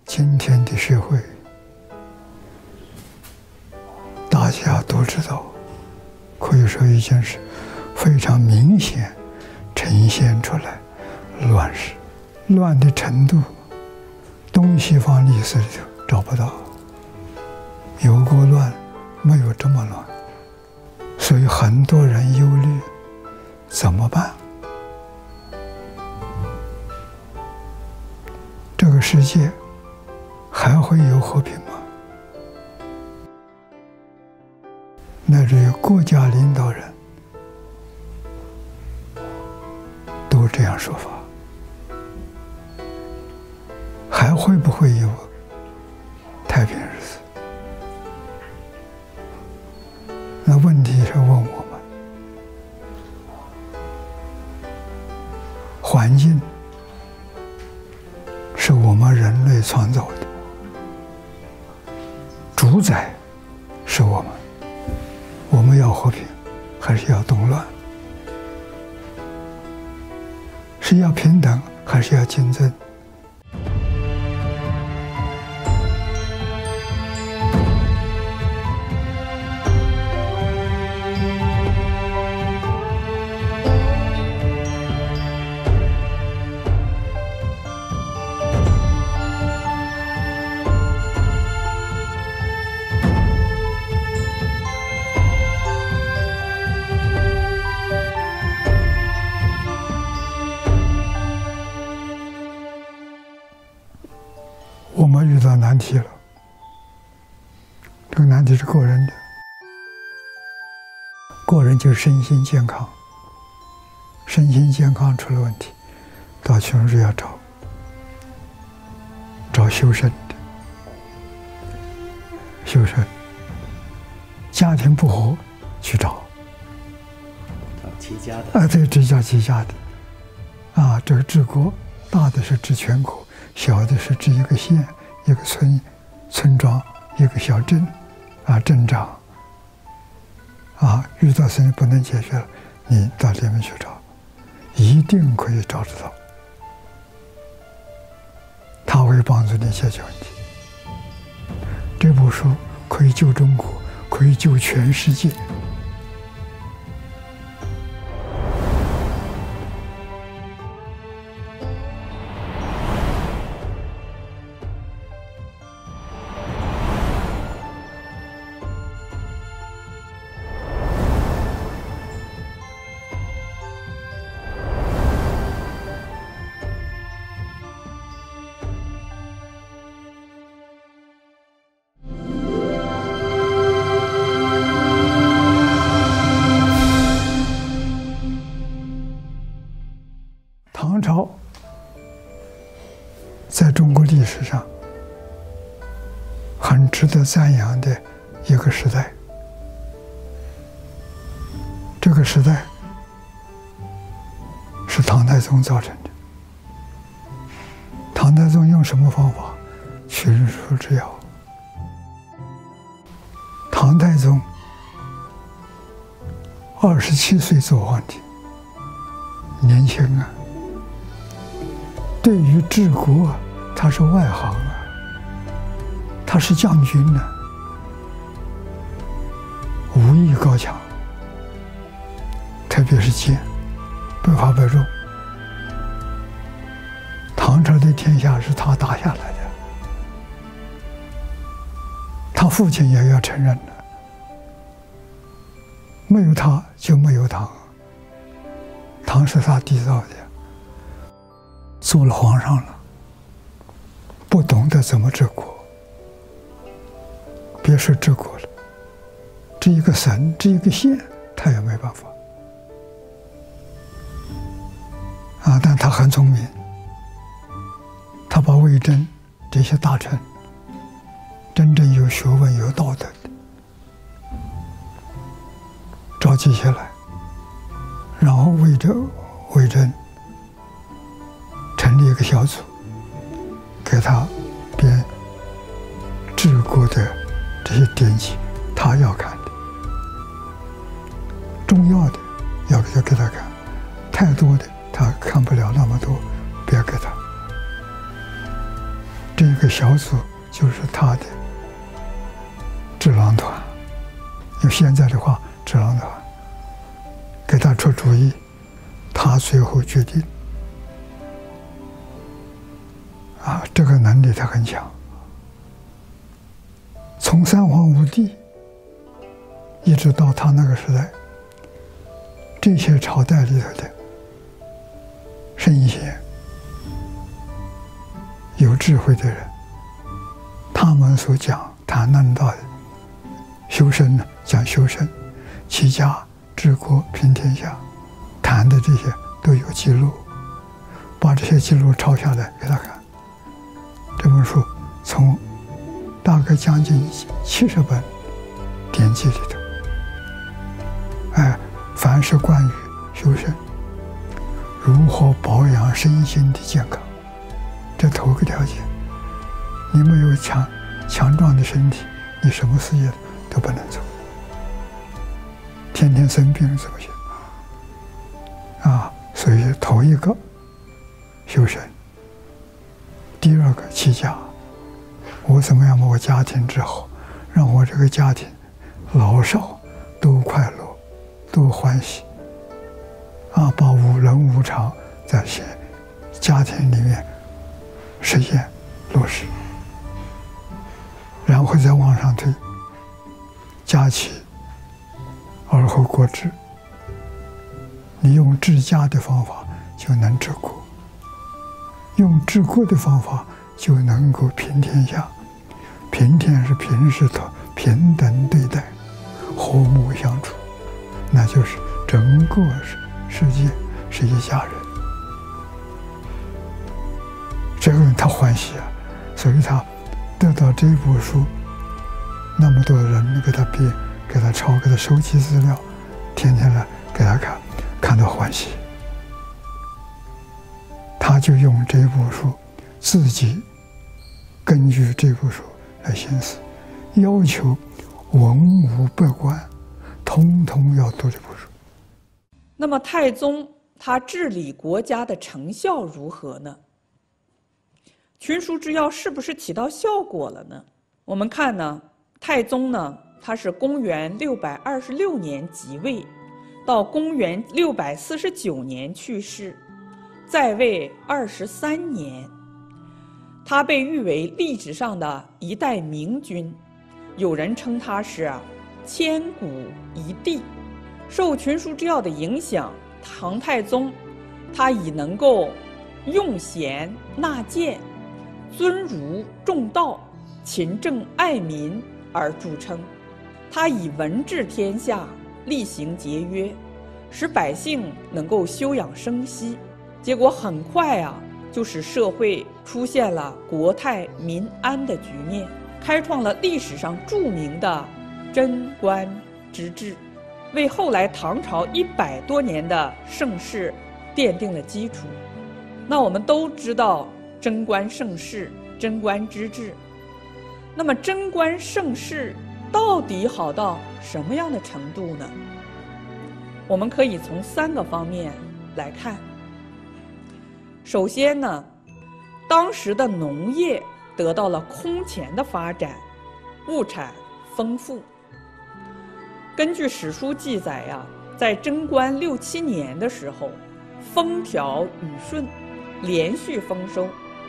今天的社会，大家都知道，可以说已经是非常明显呈现出来乱世，乱的程度，东西方历史里头找不到，有过乱，没有这么乱，所以很多人忧虑怎么办？这个世界还会有和平吗？乃至于国家领导人都这样说法，还会不会有太平日子？那问题是问我们，环境是我们人类创造的，主宰是我们要和平，还是要动乱？是要平等，还是要竞争？我们遇到难题了，这个难题是个人的，个人就是身心健康，身心健康出了问题，到穷日要找修身的，修身，家庭不和去找齐家的，对，这叫齐家的，这个治国，大的是治全国，小的是治一个县、一个村庄、一个小镇，镇长，遇到事情不能解决了，你到里面去找，一定可以找得到，他会帮助你解决问题。这部书可以救中国，可以救全世界。唐朝在中国历史上很值得赞扬的一个时代。这个时代是唐太宗造成的。唐太宗用什么方法？群书之要。唐太宗27岁做皇帝，年轻啊。对于治国，他是外行啊，他是将军呢，武艺高强，特别是剑，百发百中。唐朝的天下是他打下来的，他父亲也要承认的，没有他就没有唐，唐是他缔造的。做了皇上了，不懂得怎么治国，别说治国了，治一个省、治一个县，他也没办法。但他很聪明，他把魏征这些大臣，真正有学问、有道德的，召集起来，然后魏征成立一个小组，给他编治国的这些典籍，他要看的，重要的要给他看，太多的他看不了那么多，别给他。这个小组就是他的智囊团，用现在的话，智囊团给他出主意，他最后决定。这个能力他很强，从三皇五帝一直到他那个时代，这些朝代里头的圣贤、有智慧的人，他们所谈论到的修身呢，讲修身、齐家、治国、平天下，谈的这些都有记录，把这些记录抄下来给他看。这本书从大概将近70本典籍里头，凡是关于修身，如何保养身心的健康，这头个条件。你没有强壮的身体，你什么事业都不能做，天天生病怎么行？所以头一个修身，第二个齐家，我怎么样把我家庭治好，让我这个家庭老少都快乐，都欢喜，把人无常在家庭里面实现落实，然后再往上推，家齐而后国治。你用治家的方法就能治国，用治国的方法就能够平天下。平天是平视的平等对待，和睦相处，那就是整个世界是一家人。这个人他欢喜啊，所以他得到这部书，那么多人给他编、给他抄、给他收集资料，天天来给他看，看到欢喜。他就用这部书，自己根据这部书来行思，要求文武百官通通要读这部书。那么太宗他治理国家的成效如何呢？群书之要是不是起到效果了呢？我们看呢，太宗呢，他是公元626年即位，到公元649年去世，在位23年。他被誉为历史上的一代明君，有人称他是千古一帝。受群书之要的影响，唐太宗他以能够用贤纳谏、尊儒重道、勤政爱民而著称。他以文治天下，厉行节约，使百姓能够休养生息。结果很快就使社会出现了国泰民安的局面，开创了历史上著名的贞观之治，为后来唐朝100多年的盛世奠定了基础。那我们都知道贞观盛世、贞观之治，那么贞观盛世到底好到什么样的程度呢？我们可以从3个方面来看。首先呢，当时的农业得到了空前的发展，物产丰富。根据史书记载在贞观6、7年的时候，风调雨顺，连续丰收，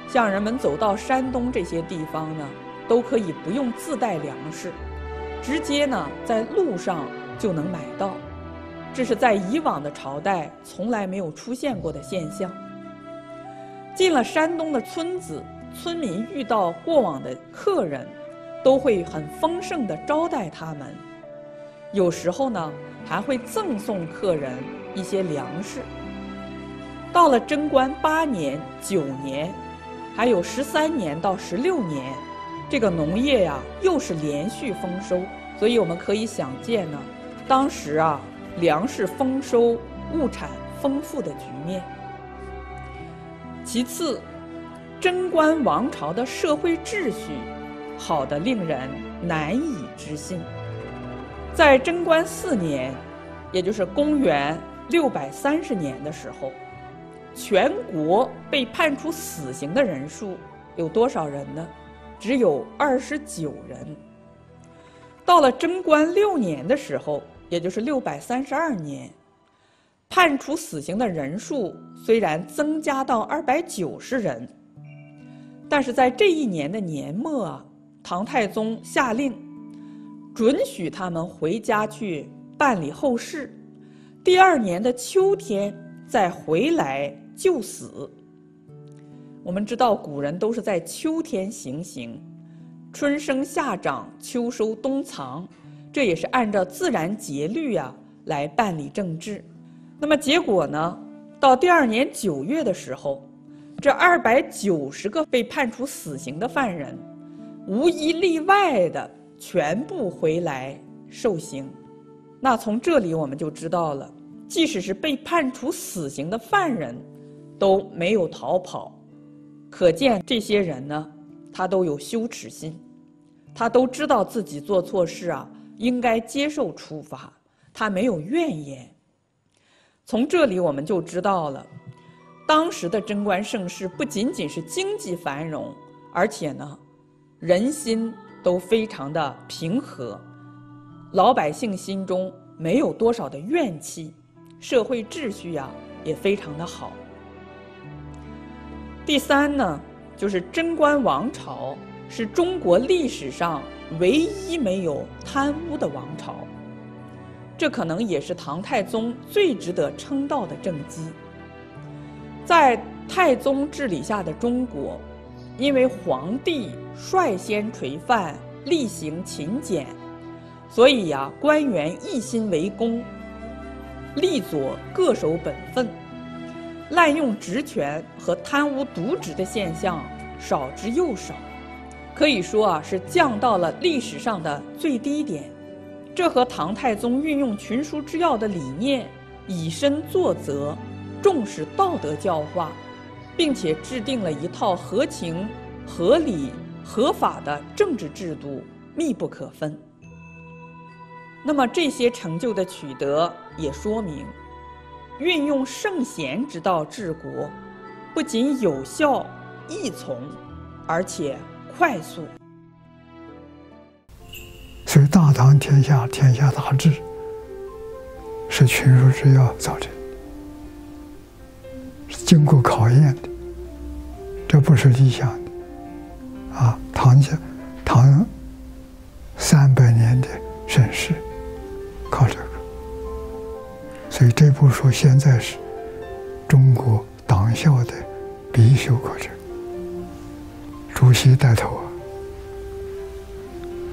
像人们走到山东这些地方呢，都可以不用自带粮食，直接呢在路上就能买到，这是在以往的朝代从来没有出现过的现象。进了山东的村子，村民遇到过往的客人，都会很丰盛地招待他们，有时候呢还会赠送客人一些粮食。到了贞观8年、9年，还有13年到16年，这个农业又是连续丰收，所以我们可以想见呢，当时粮食丰收、物产丰富的局面。其次，贞观王朝的社会秩序好得令人难以置信。在贞观4年，也就是公元630年的时候，全国被判处死刑的人数有多少人呢？只有29人。到了贞观6年的时候，也就是632年，判处死刑的人数虽然增加到290人，但是在这一年的年末啊，唐太宗下令准许他们回家去办理后事，第2年的秋天再回来就死。我们知道古人都是在秋天行刑，春生夏长，秋收冬藏，这也是按照自然节律来办理政治。那么结果呢，到第2年9月的时候，这290个被判处死刑的犯人，无一例外的全部回来受刑。那从这里我们就知道了，即使是被判处死刑的犯人都没有逃跑，可见这些人呢，他都有羞耻心，他都知道自己做错事应该接受处罚，他没有怨言。从这里我们就知道了，当时的贞观盛世不仅仅是经济繁荣，而且呢，人心都非常的平和，老百姓心中没有多少的怨气，社会秩序也非常的好。第三呢，就是贞观王朝是中国历史上唯一没有贪污的王朝，这可能也是唐太宗最值得称道的政绩。在太宗治理下的中国，因为皇帝率先垂范，厉行勤俭，所以官员一心为公，力佐各守本分，滥用职权和贪污渎职的现象少之又少，可以说是降到了历史上的最低点。这和唐太宗运用群书之要的理念，以身作则，重视道德教化，并且制定了一套合情、合理、合法的政治制度密不可分。那么这些成就的取得，也说明运用圣贤之道治国，不仅有效易从，而且快速。所以大唐天下，天下大治，是群书之要造成的，是经过考验的，这不是理想的唐300年的盛世靠这个。所以这部书现在是中国党校的必修课程，主席带头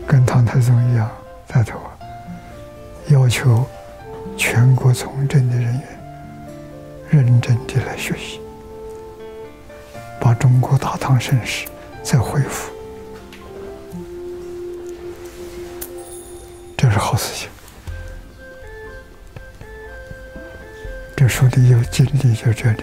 跟唐太宗一样带头要求全国从政的人员认真地来学习，把中国大唐盛世再恢复，这是好事情。这书里有经历就这里。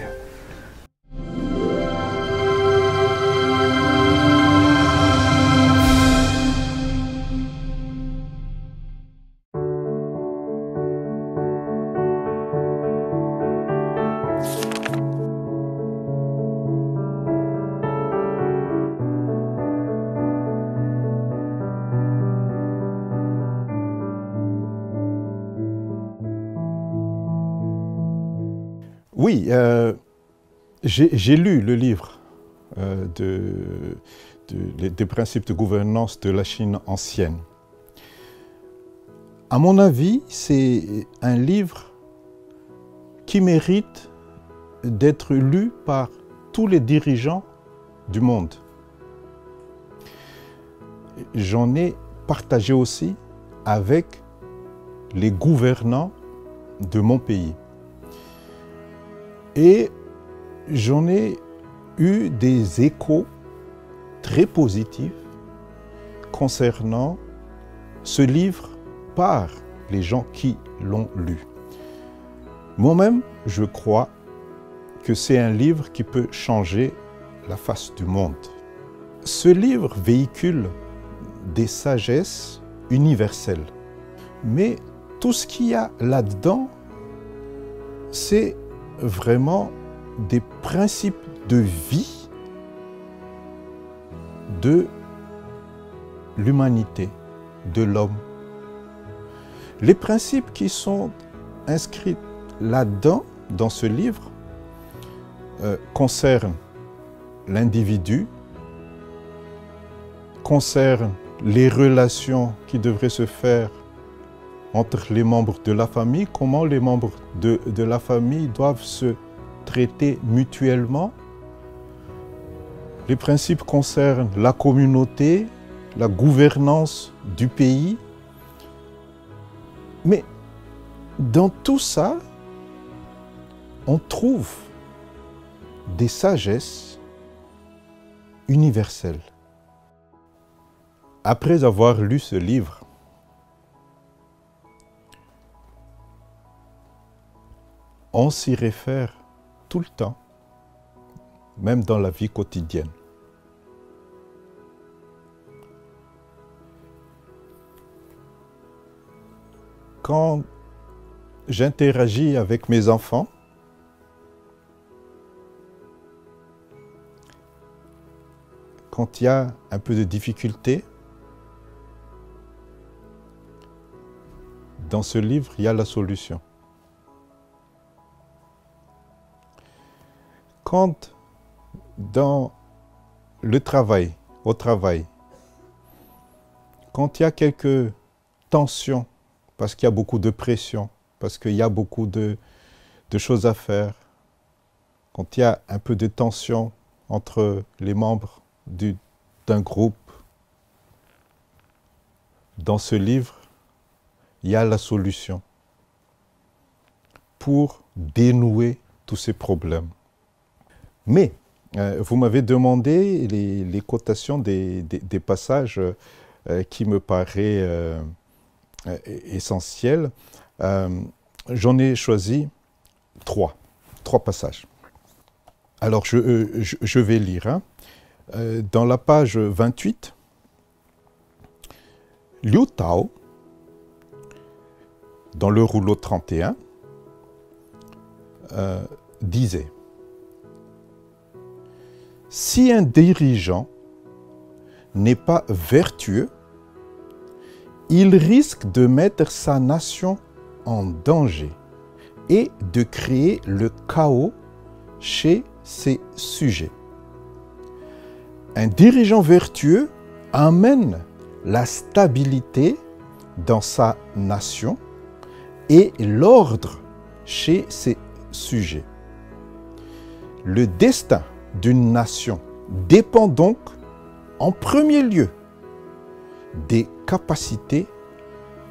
Oui, j'ai lu le livre des principes de gouvernance de la Chine ancienne. À mon avis, c'est un livre qui mérite d'être lu par tous les dirigeants du monde. J'en ai partagé aussi avec les gouvernants de mon pays. Et j'en ai eu des échos très positifs concernant ce livre par les gens qui l'ont lu. Moi-même, je crois que c'est un livre qui peut changer la face du monde. Ce livre véhicule des sagesses universelles. Mais tout ce qu'il y a là-dedans, c'est vraiment des principes de vie de l'humanité, de l'homme. Les principes qui sont inscrits là-dedans, dans ce livre, concernent l'individu, concernent les relations qui devraient se faire entre les membres de la famille, comment les membres de la famille doivent se traiter mutuellement. Les principes concernent la communauté, la gouvernance du pays. Mais dans tout ça, on trouve des sagesses universelles. Après avoir lu ce livre, on s'y réfère tout le temps, même dans la vie quotidienne. Quand j'interagis avec mes enfants, quand il y a un peu de difficulté, dans ce livre, il y a la solution. Quand dans le travail, au travail, quand il y a quelques tensions, parce qu'il y a beaucoup de pression, parce qu'il y a beaucoup de choses à faire, quand il y a un peu de tension entre les membres d'un groupe, dans ce livre, il y a la solution pour dénouer tous ces problèmes. Mais, vous m'avez demandé les cotations des passages qui me paraissent essentiels. J'en ai choisi trois passages. Alors, je vais lire. Hein. Dans la page 28, Liu Tao, dans le rouleau 31, disait: si un dirigeant n'est pas vertueux, il risque de mettre sa nation en danger et de créer le chaos chez ses sujets. Un dirigeant vertueux amène la stabilité dans sa nation et l'ordre chez ses sujets. Le destin d'une nation dépend donc en premier lieu des capacités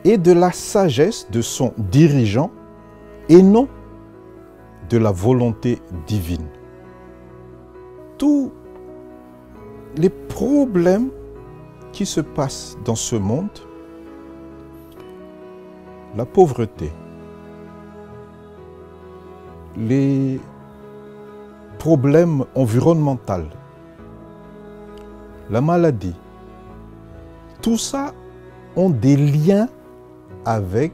et de la sagesse de son dirigeant et non de la volonté divine. Tous les problèmes qui se passent dans ce monde, la pauvreté, les problèmes environnementaux, la maladie, tout ça ont des liens avec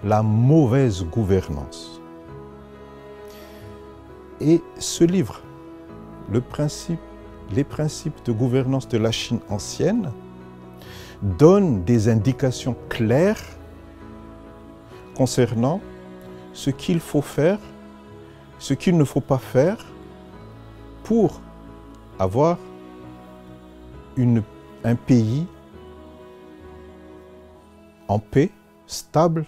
la mauvaise gouvernance. Et ce livre, les principes de gouvernance de la Chine ancienne, donne des indications claires concernant ce qu'il faut faire, ce qu'il ne faut pas faire pour avoir un pays en paix, stable.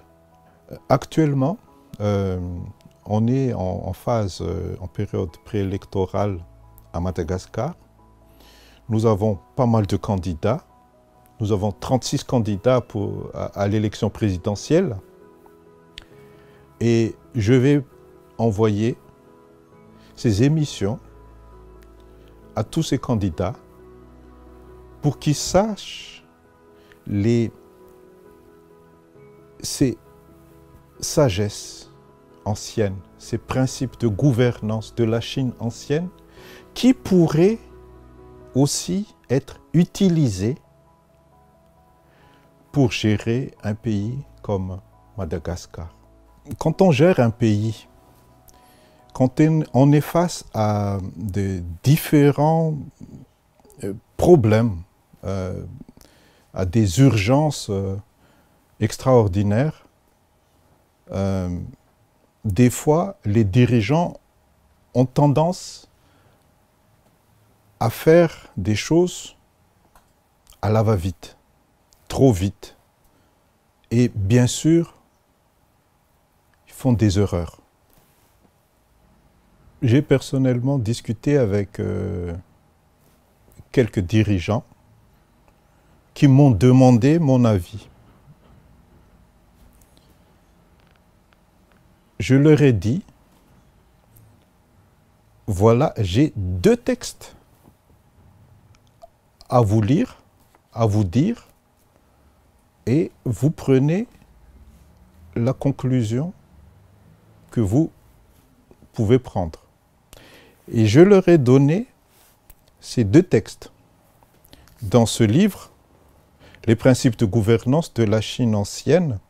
Actuellement, on est en phase, en période préélectorale à Madagascar. Nous avons pas mal de candidats. Nous avons 36 candidats à l'élection présidentielle. Et je vais envoyer ces émissions à tous ces candidats pour qu'ils sachent ces sagesses ancienne, ces principes de gouvernance de la Chine ancienne, qui pourraient aussi être utilisés pour gérer un pays comme Madagascar. Quand on gère un pays, quand on est face à de différents problèmes, à des urgences extraordinaires, des fois, les dirigeants ont tendance à faire des choses à la va-vite, trop vite. Et bien sûr, ils font des erreurs. J'ai personnellement discuté avec quelques dirigeants qui m'ont demandé mon avis. Je leur ai dit, voilà, j'ai 2 textes à vous lire, à vous dire, et vous prenez la conclusion que vous pouvez prendre. Et je leur ai donné ces 2 textes. Dans ce livre, Les principes de gouvernance de la Chine ancienne,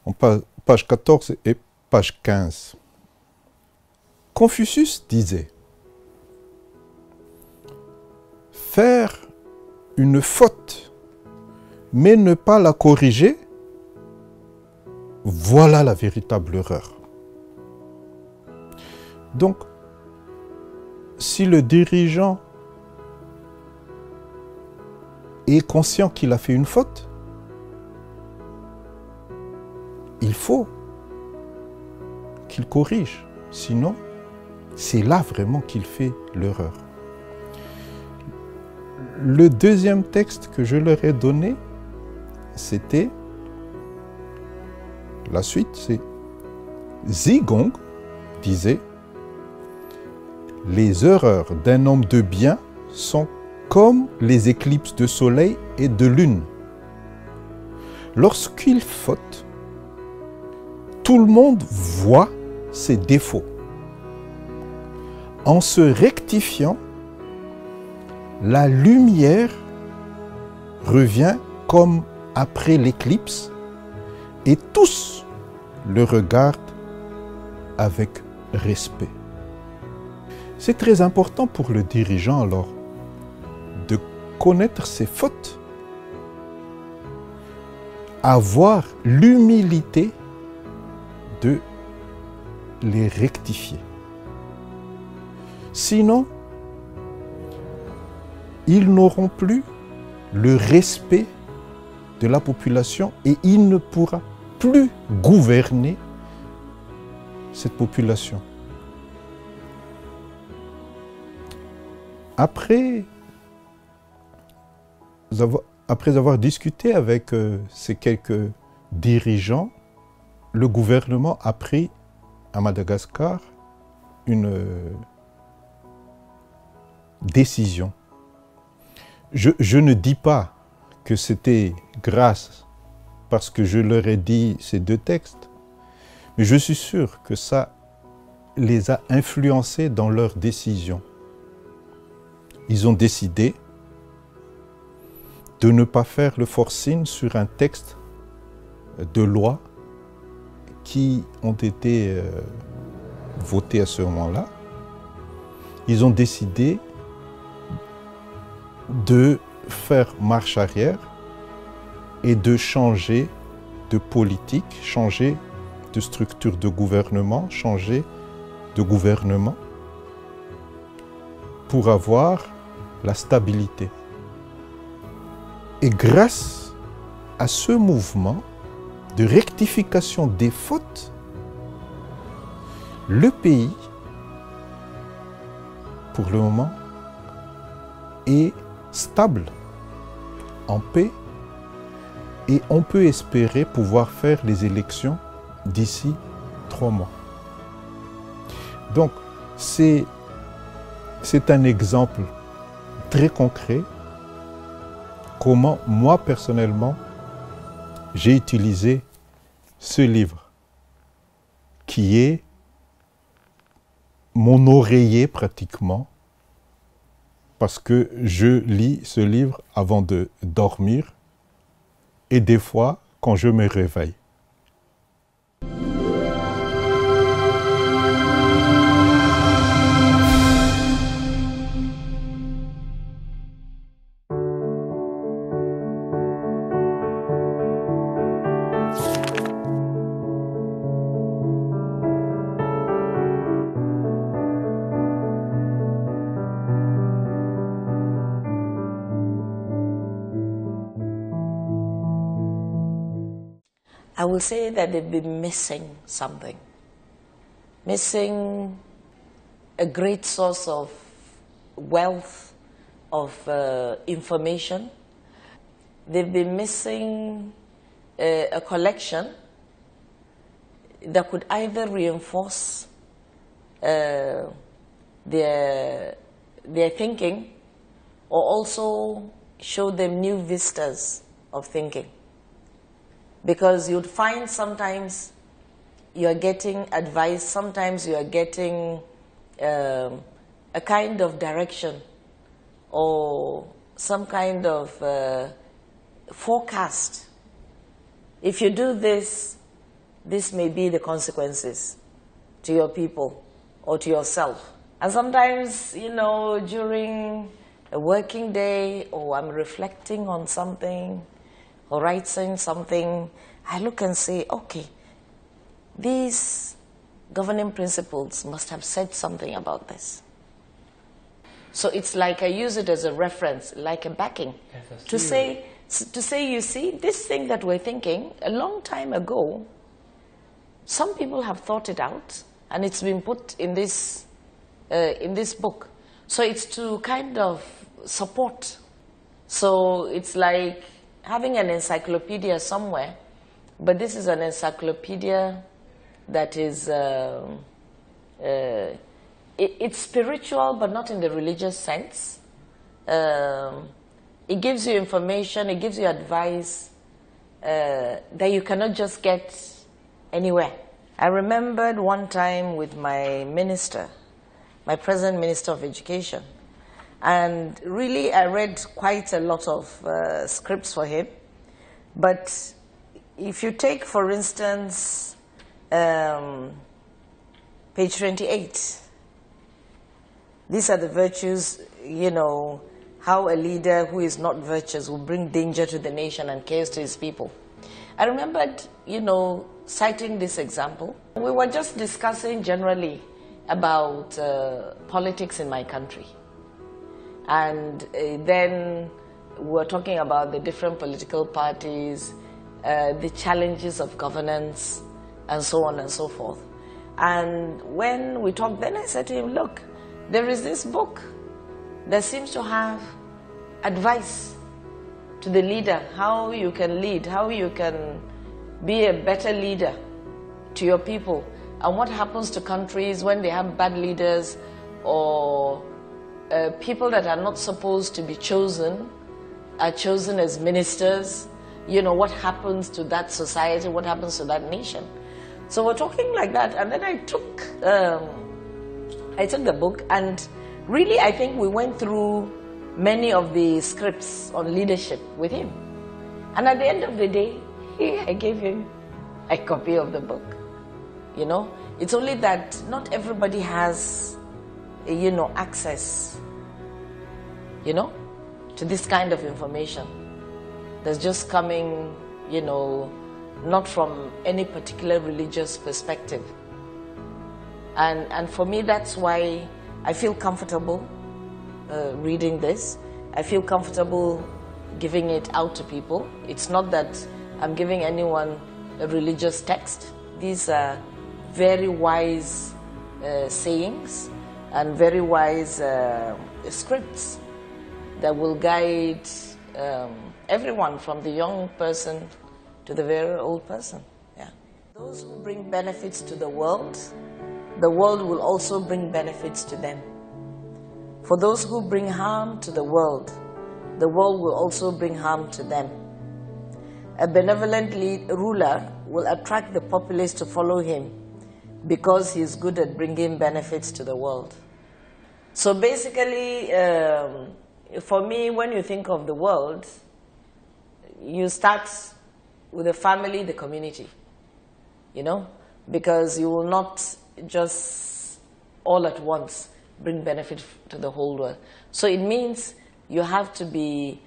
en page 14 et page 15. Confucius disait, faire une faute, mais ne pas la corriger, voilà la véritable erreur. Donc, si le dirigeant est conscient qu'il a fait une faute, il faut qu'il corrige. Sinon, c'est là vraiment qu'il fait l'erreur. Le deuxième texte que je leur ai donné, c'était, la suite, c'est Zigong disait, les erreurs d'un homme de bien sont comme les éclipses de soleil et de lune. Lorsqu'il faute, tout le monde voit ses défauts. En se rectifiant, la lumière revient comme après l'éclipse et tous le regardent avec respect. C'est très important pour le dirigeant alors de connaître ses fautes, avoir l'humilité de les rectifier. Sinon, ils n'auront plus le respect de la population et il ne pourra plus gouverner cette population. Après avoir discuté avec ces quelques dirigeants, le gouvernement a pris à Madagascar une décision. Je ne dis pas que c'était grâce parce que je leur ai dit ces 2 textes, mais je suis sûr que ça les a influencés dans leur décision. Ils ont décidé de ne pas faire le forcing sur un texte de loi qui ont été votés à ce moment-là. Ils ont décidé de faire marche arrière et de changer de politique, changer de structure de gouvernement, changer de gouvernement pour avoir la stabilité. Et grâce à ce mouvement de rectification des fautes, le pays, pour le moment, est stable, en paix, et on peut espérer pouvoir faire les élections d'ici 3 mois. Donc, c'est un exemple très concret comment moi personnellement j'ai utilisé ce livre, qui est mon oreiller pratiquement, parce que je lis ce livre avant de dormir et des fois quand je me réveille. I will say that they've been missing something, missing a great source of wealth, of information. They've been missing a collection that could either reinforce their thinking or also show them new vistas of thinking. Because you'd find sometimes you're getting advice, sometimes you're getting a kind of direction or some kind of forecast. If you do this, this may be the consequences to your people or to yourself. And sometimes, you know, during a working day or I'm reflecting on something, or writing something, I look and say, okay, these governing principles must have said something about this. So it's like I use it as a reference, like a backing, to say, you see, this thing that we're thinking, a long time ago, some people have thought it out, and it's been put in this book. So it's to kind of support. So it's like having an encyclopedia somewhere, but this is an encyclopedia that is, it's spiritual, but not in the religious sense. It gives you information, it gives you advice that you cannot just get anywhere. I remembered one time with my minister, my present Minister of Education, and really, I read quite a lot of scripts for him. But if you take, for instance, page 28, these are the virtues, you know, how a leader who is not virtuous will bring danger to the nation and chaos to his people. I remembered, you know, citing this example. We were just discussing generally about politics in my country. And then we're talking about the different political parties, the challenges of governance, and so on and so forth. And when we talked, then I said to him, look, there is this book that seems to have advice to the leader, how you can lead, how you can be a better leader to your people, and what happens to countries when they have bad leaders or people that are not supposed to be chosen are chosen as ministers. You know, what happens to that society, what happens to that nation. So we're talking like that, and then I took the book, and really I think we went through many of the scripts on leadership with him. And at the end of the day, I gave him a copy of the book. You know, it's only that not everybody has, you know, access, you know, to this kind of information that's just coming, you know, not from any particular religious perspective. And for me, that's why I feel comfortable reading this. I feel comfortable giving it out to people. It's not that I'm giving anyone a religious text. These are very wise sayings and very wise scripts that will guide everyone, from the young person to the very old person. Yeah. Those who bring benefits to the world will also bring benefits to them. For those who bring harm to the world will also bring harm to them. a benevolent ruler will attract the populace to follow him because he is good at bringing benefits to the world. So basically, for me, when you think of the world, you start with the family, the community, you know, because you will not just all at once bring benefit to the whole world. So it means you have to be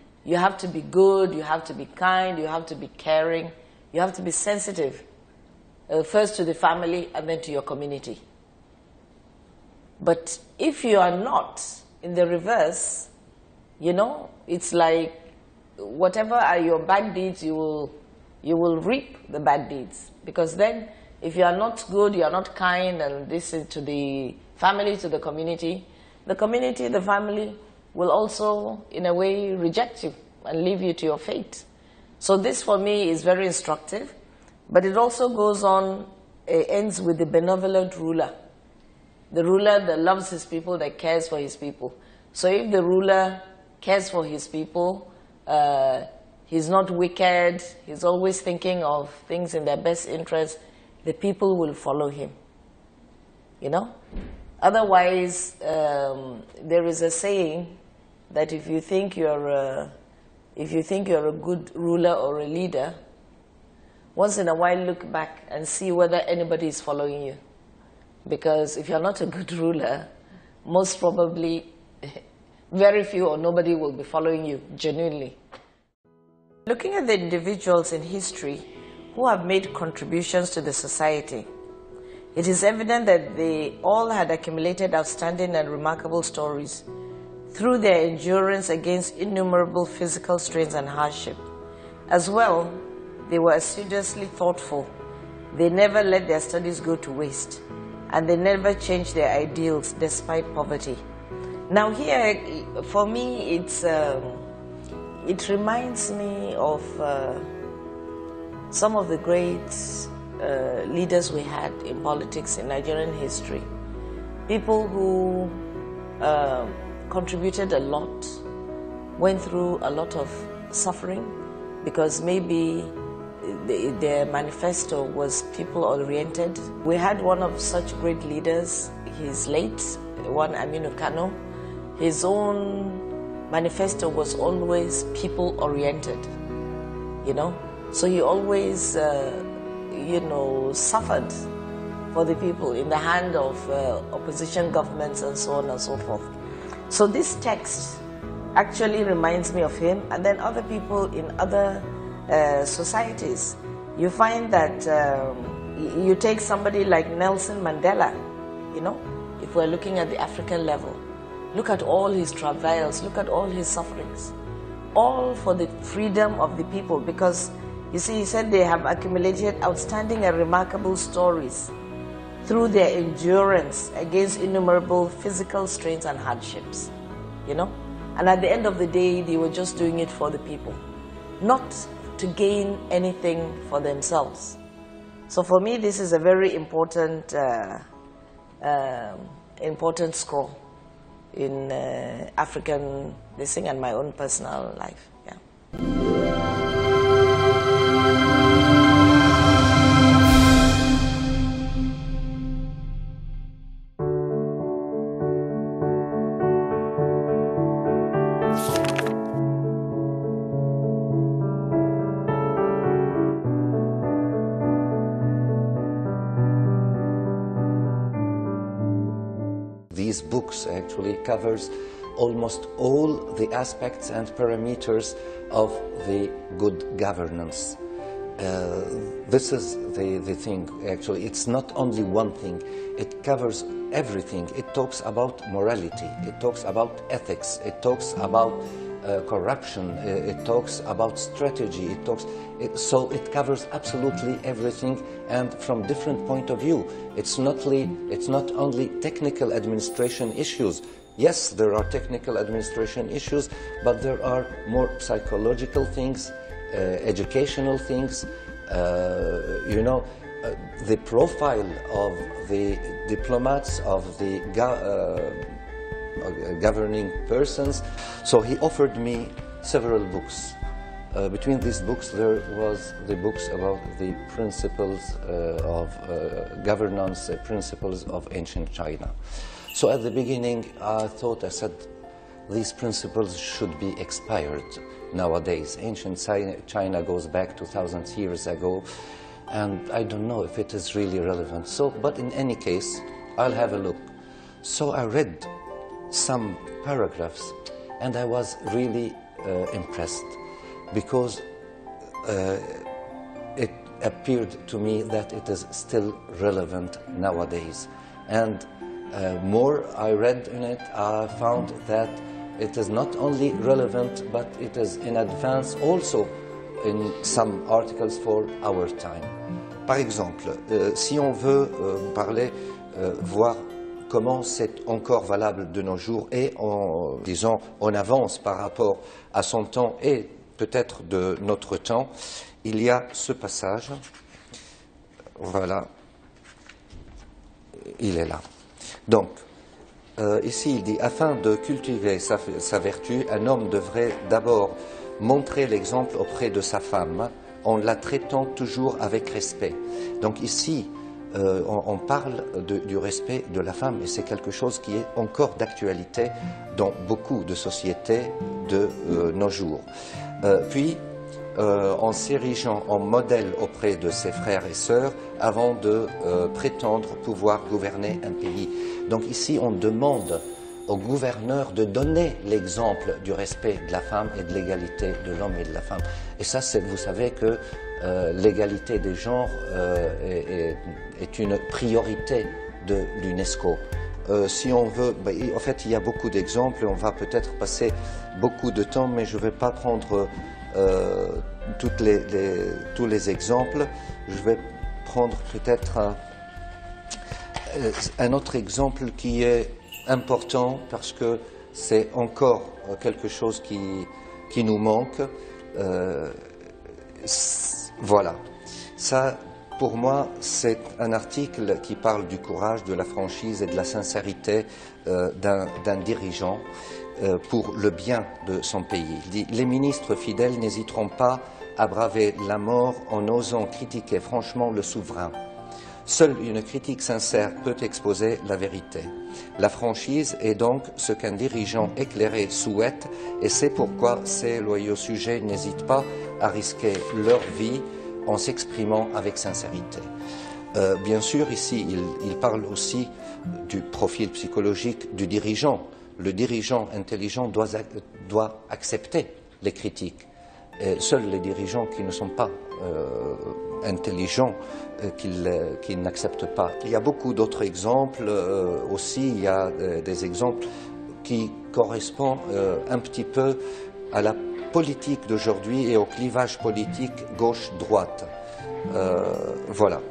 good, you have to be kind, you have to be caring, you have to be sensitive, first to the family and then to your community. But if you are not, in the reverse, you know, it's like whatever are your bad deeds, you will reap the bad deeds. Because then, if you are not good, you are not kind, and listen to the family, to the community, the family will also, in a way, reject you and leave you to your fate. So this, for me, is very instructive. But it also goes on, ends with the benevolent ruler. The ruler that loves his people, that cares for his people. So if the ruler cares for his people, he's not wicked, he's always thinking of things in their best interest, the people will follow him. You know? Otherwise, there is a saying that if you think you're a good ruler or a leader, once in a while look back and see whether anybody is following you. Because if you're not a good ruler, most probably very few or nobody will be following you genuinely. Looking at the individuals in history who have made contributions to the society, it is evident that they all had accumulated outstanding and remarkable stories through their endurance against innumerable physical strains and hardship. As well, they were assiduously thoughtful. They never let their studies go to waste, and they never changed their ideals despite poverty. Now here, for me, it reminds me of some of the great leaders we had in politics in Nigerian history. People who contributed a lot, went through a lot of suffering, because maybe their manifesto was people-oriented. We had one of such great leaders, he's late, one Aminu Kano. His own manifesto was always people-oriented, you know. So he always, you know, suffered for the people in the hand of opposition governments and so on and so forth. So this text actually reminds me of him, and then other people in other societies. You find that you take somebody like Nelson Mandela, you know, if we're looking at the African level, look at all his travails, look at all his sufferings, all for the freedom of the people, because you see, he said they have accumulated outstanding and remarkable stories through their endurance against innumerable physical strains and hardships, you know. And at the end of the day, they were just doing it for the people, not to gain anything for themselves. So for me, this is a very important, important scroll in African listening and my own personal life. Yeah. These books actually covers almost all the aspects and parameters of the good governance. This is the thing, actually. It's not only one thing. It covers everything. It talks about morality. It talks about ethics. It talks about corruption. It talks about strategy. So it covers absolutely everything, and from different point of view. It's not only technical administration issues. Yes, there are technical administration issues, but there are more psychological things, educational things. You know, the profile of the diplomats, of the governing persons. So he offered me several books Between these books, there was the books about the principles of governance, principles of ancient China. So at the beginning, I said, these principles should be expired nowadays. Ancient China goes back 2,000 years ago, and I don't know if it is really relevant. So, but in any case, I'll have a look. So I read some paragraphs, and I was really impressed, because it appeared to me that it is still relevant nowadays. And more I read in it, I found that it is not only relevant, but it is in advance also in some articles for our time. Par exemple, si on veut voir comment c'est encore valable de nos jours et disons en avance par rapport à son temps et peut-être de notre temps, il y a ce passage, voilà, il est là. Donc, ici il dit, afin de cultiver sa vertu, un homme devrait d'abord montrer l'exemple auprès de sa femme en la traitant toujours avec respect. Donc ici, on parle du respect de la femme, et c'est quelque chose qui est encore d'actualité dans beaucoup de sociétés de nos jours. Puis, en s'érigeant en modèle auprès de ses frères et sœurs avant de prétendre pouvoir gouverner un pays. Donc ici, on demande au gouverneur de donner l'exemple du respect de la femme et de l'égalité de l'homme et de la femme. Et ça, vous savez que l'égalité des genres est une priorité de l'UNESCO. Si on veut, en fait, il y a beaucoup d'exemples et on va peut-être passer beaucoup de temps, mais je ne vais pas prendre tous les exemples. Je vais prendre peut-être un autre exemple qui est important parce que c'est encore quelque chose qui nous manque. Voilà. Ça, pour moi, c'est un article qui parle du courage, de la franchise et de la sincérité d'un dirigeant pour le bien de son pays. Il dit, les ministres fidèles n'hésiteront pas à braver la mort en osant critiquer franchement le souverain. Seule une critique sincère peut exposer la vérité. La franchise est donc ce qu'un dirigeant éclairé souhaite, et c'est pourquoi ces loyaux sujets n'hésitent pas à risquer leur vie en s'exprimant avec sincérité. Bien sûr, ici, il parle aussi du profil psychologique du dirigeant. Le dirigeant intelligent doit accepter les critiques. Et seuls les dirigeants qui ne sont pas intelligents, qui n'acceptent pas. Il y a beaucoup d'autres exemples aussi. Il y a des exemples qui correspondent un petit peu à la politique d'aujourd'hui et au clivage politique gauche-droite. Voilà.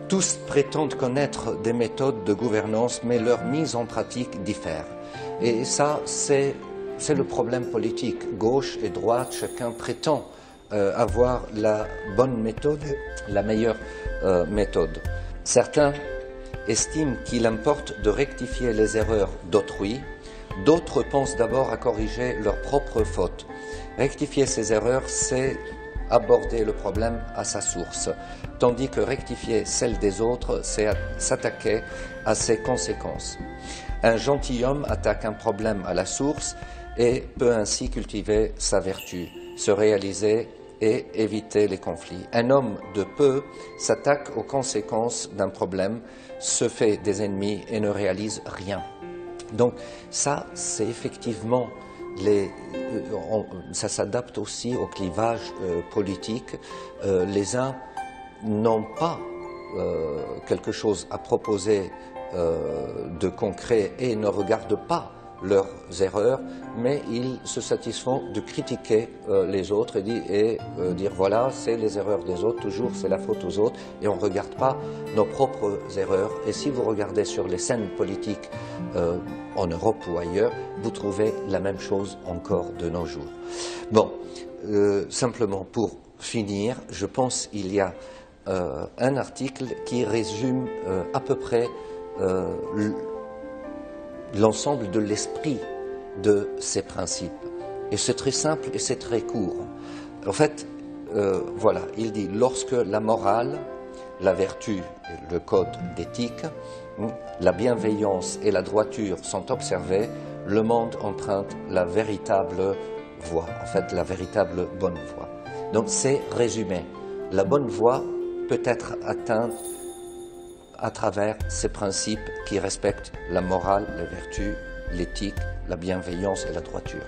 Tous prétendent connaître des méthodes de gouvernance, mais leur mise en pratique diffère. Et ça, c'est le problème politique. Gauche et droite, chacun prétend avoir la bonne méthode, la meilleure méthode. Certains estiment qu'il importe de rectifier les erreurs d'autrui. D'autres pensent d'abord à corriger leurs propres fautes. Rectifier ces erreurs, c'est aborder le problème à sa source, tandis que rectifier celle des autres, c'est s'attaquer à ses conséquences. Un gentilhomme attaque un problème à la source et peut ainsi cultiver sa vertu, se réaliser et éviter les conflits. Un homme de peu s'attaque aux conséquences d'un problème, se fait des ennemis et ne réalise rien. Donc ça, c'est effectivement, ça s'adapte aussi au clivage politique. Les uns n'ont pas quelque chose à proposer de concret et ne regardent pas leurs erreurs, mais ils se satisfont de critiquer les autres et dire voilà, c'est les erreurs des autres, toujours c'est la faute aux autres, et on ne regarde pas nos propres erreurs. Et si vous regardez sur les scènes politiques en Europe ou ailleurs, vous trouvez la même chose encore de nos jours. Bon, simplement pour finir, je pense qu'il y a un article qui résume à peu près l'ensemble de l'esprit de ces principes. Et c'est très simple et c'est très court. En fait, voilà, il dit, lorsque la morale, la vertu, le code d'éthique, la bienveillance et la droiture sont observés, le monde emprunte la véritable voie, en fait la véritable bonne voie. Donc c'est résumé. La bonne voie peut être atteinte à travers ces principes qui respectent la morale, la vertu, l'éthique, la bienveillance et la droiture.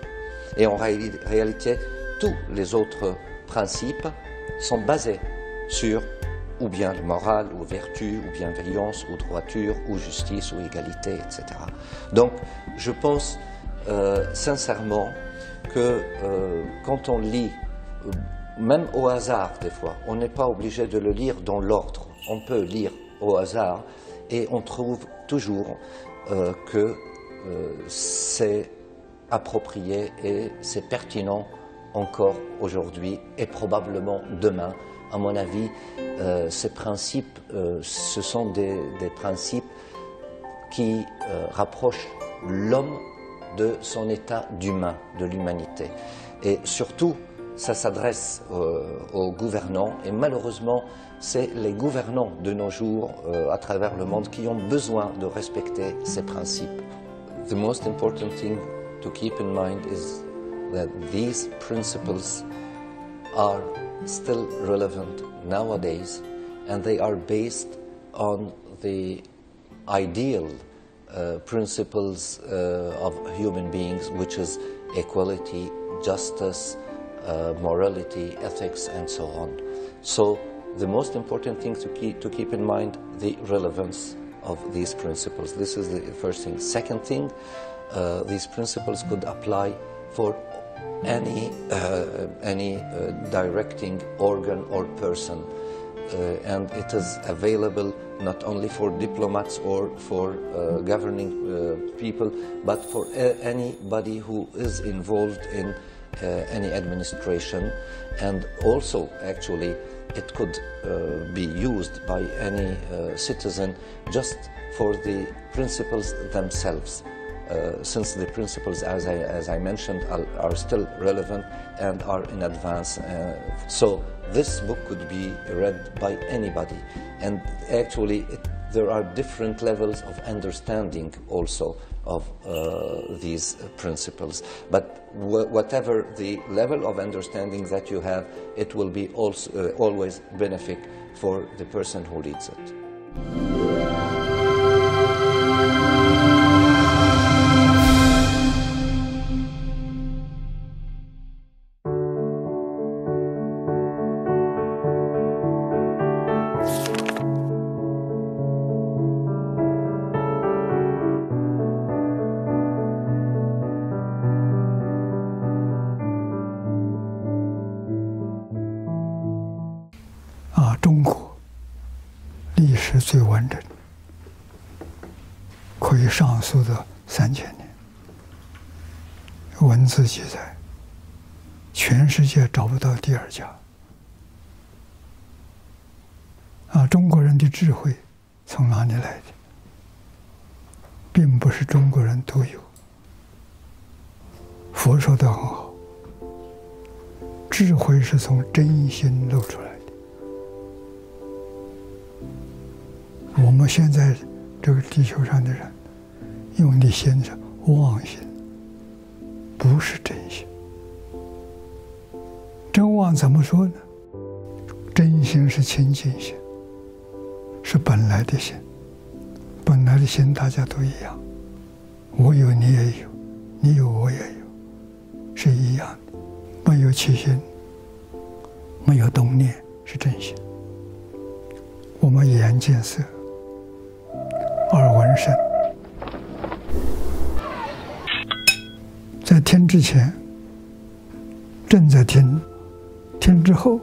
Et en réalité, tous les autres principes sont basés sur ou bien morale, ou vertu, ou bienveillance, ou droiture, ou justice, ou égalité, etc. Donc, je pense sincèrement que quand on lit, même au hasard des fois, on n'est pas obligé de le lire dans l'ordre. On peut lire au hasard et on trouve toujours que c'est approprié et c'est pertinent encore aujourd'hui et probablement demain. À mon avis, ces principes, ce sont des principes qui rapprochent l'homme de son état d'humain, de l'humanité. Et surtout, ça s'adresse aux gouvernants, et malheureusement, c'est les gouvernants de nos jours, à travers le monde, qui ont besoin de respecter ces principes. The most important thing to keep in mind is that these principles are still relevant nowadays, and they are based on the ideal principles of human beings, which is equality, justice, morality, ethics, and so on. So the most important thing to keep in mind, the relevance of these principles. This is the first thing. Second thing, these principles could apply for any directing organ or person, and it is available not only for diplomats or for governing people, but for anybody who is involved in any administration, and also actually it could be used by any citizen just for the principles themselves. Since the principles, as I mentioned, are still relevant and are in advance. So this book could be read by anybody. And actually, there are different levels of understanding also of these principles. But whatever the level of understanding that you have, it will be also, always benefit for the person who reads it.中国历史最完整，可以上溯到3000年，文字记载，全世界找不到第二家。中国人的智慧从哪里来的？并不是中国人独有。佛说得很好，智慧是从真心露出来的。我们现在这个地球上的人用的心是妄心，不是真心。真妄怎么说呢？真心是清净心，是本来的心。本来的心大家都一样，我有你也有，你有我也有，是一样的。没有起心，没有动念，是真心。我们眼见色，耳闻声，在听之前，正在听，听之后，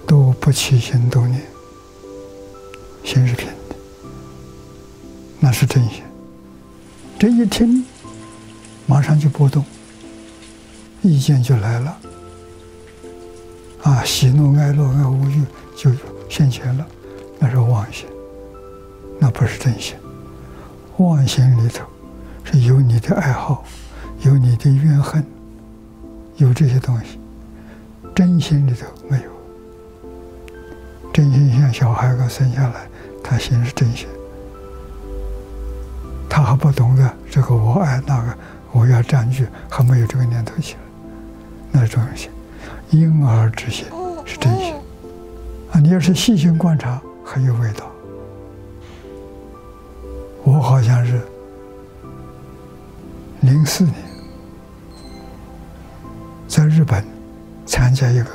都不起心动念，心是平的，那是真心。这一听，马上就波动，意见就来了，喜怒哀乐爱恶欲就现前了，那是妄心。那不是真心，妄心里头是有你的爱好，有你的怨恨，有这些东西，真心里头没有。真心像小孩刚生下来，他心是真心，他还不懂得这个我爱那个我要占据，还没有这个念头起来，那是真心。婴儿之心是真心啊！你要是细心观察，很有味道。我好像是04年在日本参加一个，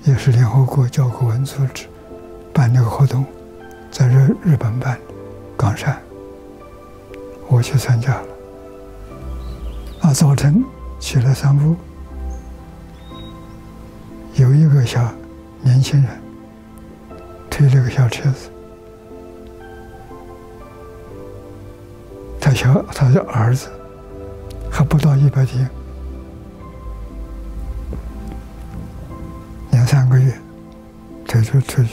也是联合国教科文组织办那个活动，在日本办冈山，我去参加了。啊，早晨起来散步，有一个小年轻人推了个小车子，他的儿子还不到100天，2、3个月推出去，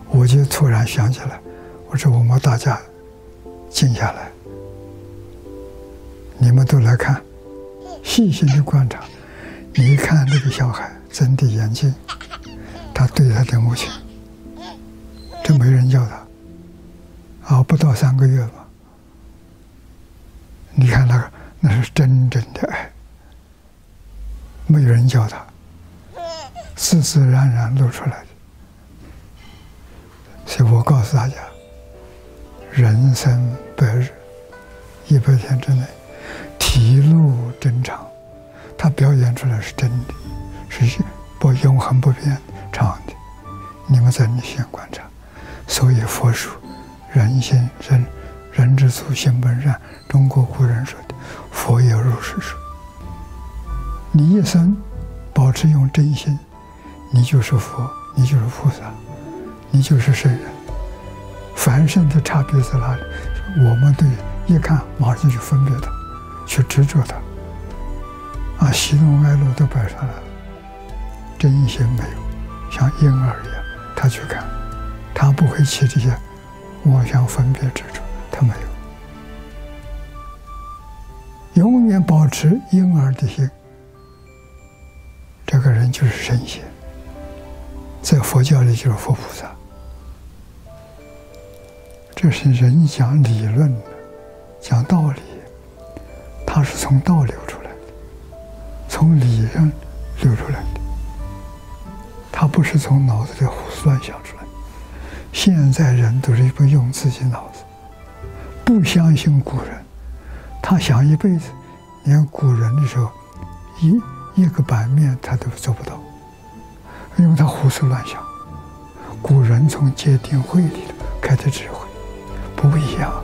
我就突然想起来，我说我们大家静下来，你们都来看，细心的观察，你一看那个小孩睁的眼睛，他对他的母亲，这没人教他，啊，不到3个月吧。你看那是真正的爱，没有人教他，自自然然露出来的。所以我告诉大家，人生100日，100天之内，体露真常，他表现出来是真的，是不永恒不变常的。你们在你心观察，所以佛说人心人之初性本善，中国古人说的，佛也如是说。你一生保持用真心，你就是佛，你就是菩萨，你就是圣人。凡圣的差别在哪里？我们对一看马上就分别它，去执着它，啊，喜怒哀乐都摆上来了，真心没有，像婴儿一样，他去看，他不会起这些妄想分别执着。他没有，永远保持婴儿的心，这个人就是圣贤，在佛教里就是佛菩萨。这是人讲理论的，讲道理，他是从道流出来的，从理上流出来的，他不是从脑子里胡思乱想出来的。现在人都是不用自己脑子，不相信古人，他想一辈子，连古人的时候一个版面他都做不到，因为他胡思乱想。古人从戒定慧里开的智慧不一样啊。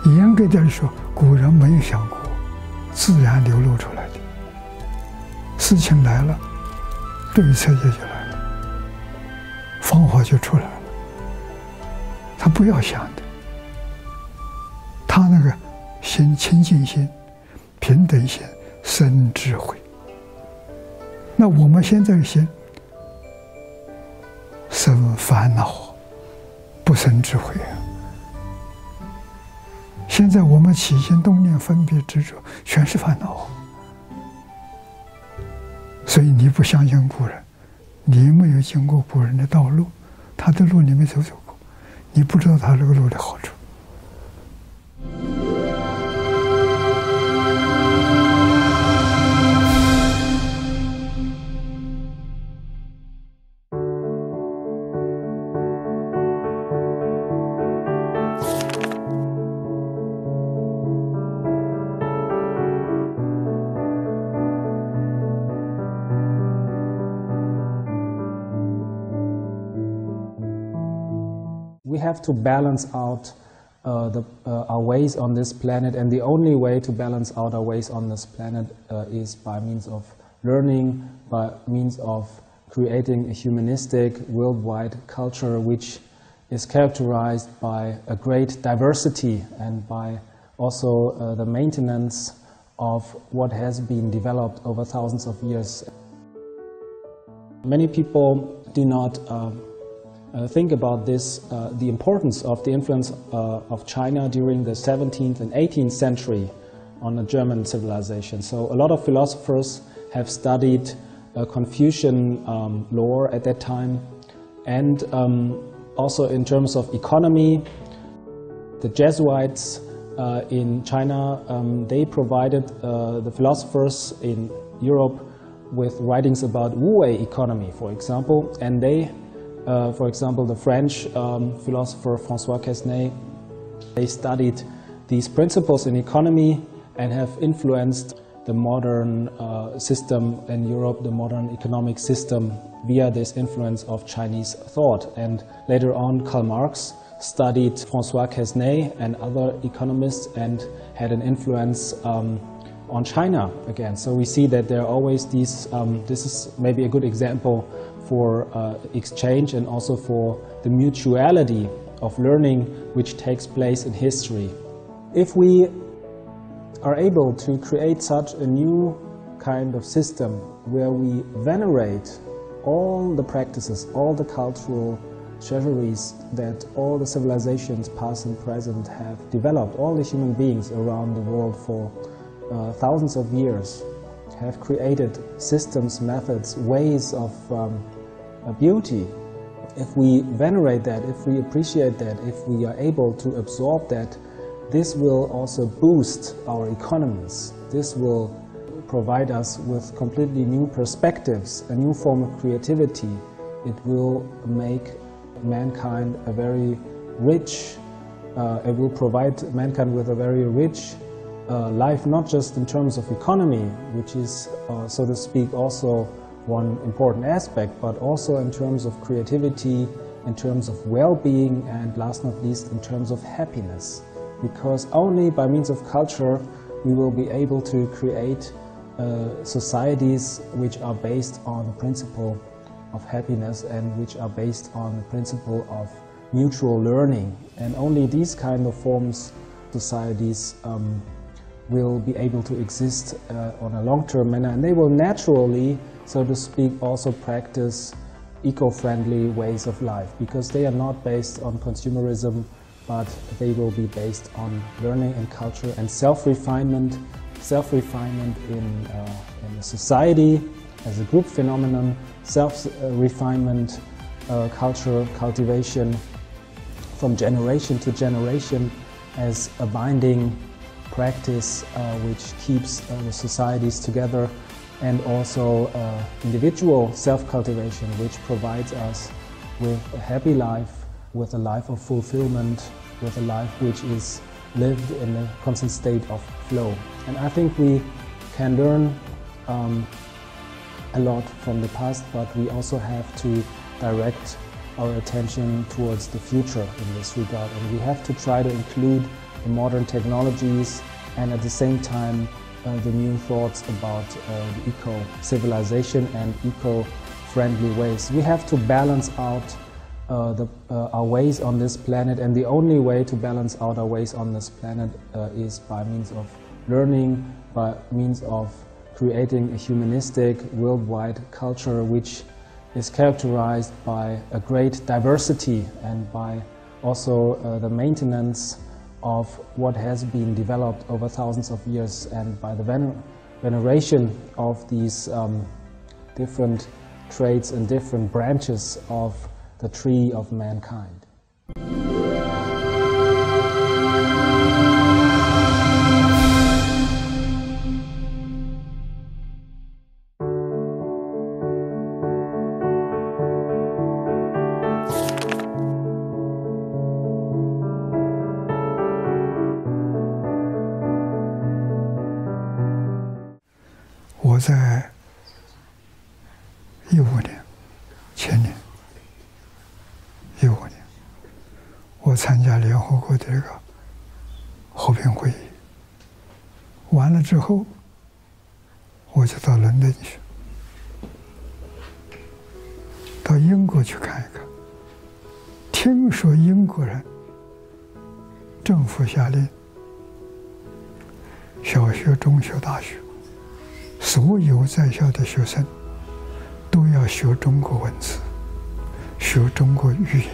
严格点说，古人没有想过，自然流露出来的。事情来了，对策也就来了，方法就出来了。他不要想的，他那个心清净心、平等心生智慧。那我们现在的心生烦恼，不生智慧啊！现在我们起心动念、分别执着，全是烦恼。所以你不相信古人，你没有经过古人的道路，他的路你没走过，你不知道他这个路的好处。We have to balance out our ways on this planet, and the only way to balance out our ways on this planet is by means of learning, by means of creating a humanistic worldwide culture which is characterized by a great diversity and by also the maintenance of what has been developed over thousands of years. Many people do not think about this, the importance of the influence of China during the 17th and 18th century on the German civilization. So a lot of philosophers have studied Confucian lore at that time, and also in terms of economy, the Jesuits in China, they provided the philosophers in Europe with writings about Wu-wei economy, for example, and they, for example, the French philosopher François Quesnay, they studied these principles in economy and have influenced the modern system in Europe, the modern economic system, via this influence of Chinese thought. And later on, Karl Marx studied François Quesnay and other economists and had an influence on China again. So we see that there are always these, this is maybe a good example for exchange and also for the mutuality of learning which takes place in history. If we are able to create such a new kind of system where we venerate all the practices, all the cultural treasuries that all the civilizations past and present have developed, all the human beings around the world for thousands of years have created systems, methods, ways of beauty. If we venerate that, if we appreciate that, if we are able to absorb that, this will also boost our economies. This will provide us with completely new perspectives, a new form of creativity. It will make mankind a very rich, it will provide mankind with a very rich life, not just in terms of economy, which is, so to speak, also one important aspect, but also in terms of creativity, in terms of well-being, and last not least, in terms of happiness. Because only by means of culture we will be able to create societies which are based on the principle of happiness and which are based on the principle of mutual learning. And only these kind of forms, societies, will be able to exist on a long-term manner, and they will naturally, so to speak, also practice eco-friendly ways of life, because they are not based on consumerism, but they will be based on learning and culture and self-refinement in a society as a group phenomenon, self-refinement, culture cultivation from generation to generation as a binding practice which keeps the societies together, and also individual self-cultivation which provides us with a happy life, with a life of fulfillment, with a life which is lived in a constant state of flow. And I think we can learn a lot from the past, but we also have to direct our attention towards the future in this regard. And we have to try to include the modern technologies and at the same time the new thoughts about the eco-civilization and eco-friendly ways. We have to balance out our ways on this planet, and the only way to balance out our ways on this planet is by means of learning, by means of creating a humanistic worldwide culture which is characterized by a great diversity and by also the maintenance of what has been developed over thousands of years, and by the veneration of these different traits and different branches of the tree of mankind.我在15年，前年15年，我参加联合国的这个和平会议，完了之后，我就到伦敦去，到英国去看一看。听说英国人政府下令，小学、中学、大学，所有在校的学生都要学中国文字，学中国语言，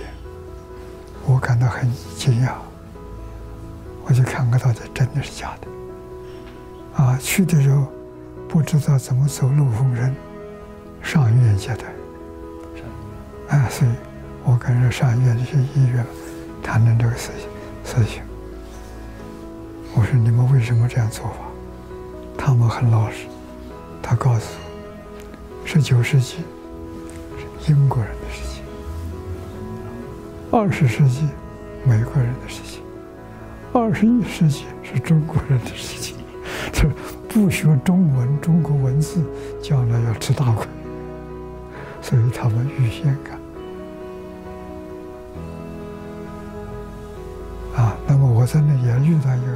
我感到很惊讶。我就看看到底真的是假的。啊，去的时候不知道怎么走路逢人，上医院接待。啊，所以我跟着上医院这些医院谈论这个事情。我说你们为什么这样做法？他们很老实，他告诉我，19世纪是英国人的事情，20世纪美国人的事情，21世纪是中国人的事情。这不学中文，中国文字，将来要吃大亏。所以他们预先干。啊，那么我在那也遇到一个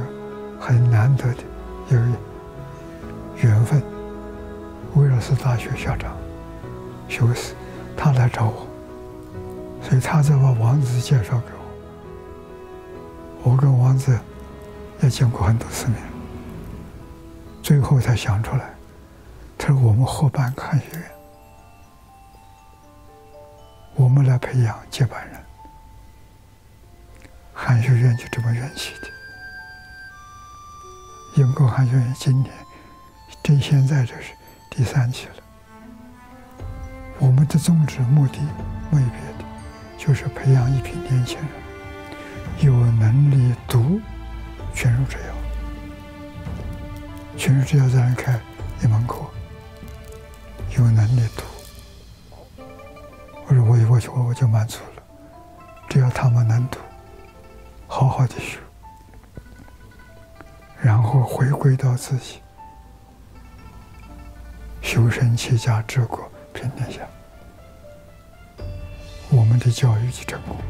很难得的一个缘分，威尔斯大学校长休斯，他来找我，所以他再把王子介绍给我。我跟王子也见过很多次面，最后才想出来，他说我们合办汉学院，我们来培养接班人，汉学院就这么缘起的。英国汉学院今年现在这是第3期了。我们的宗旨目的没别的，就是培养一批年轻人，有能力读全书治要。全书治要在那开一门课，有能力读。我说我就满足了，只要他们能读，好好的学，然后回归到自己，修身齐家治国平天下，我们的教育就成功了。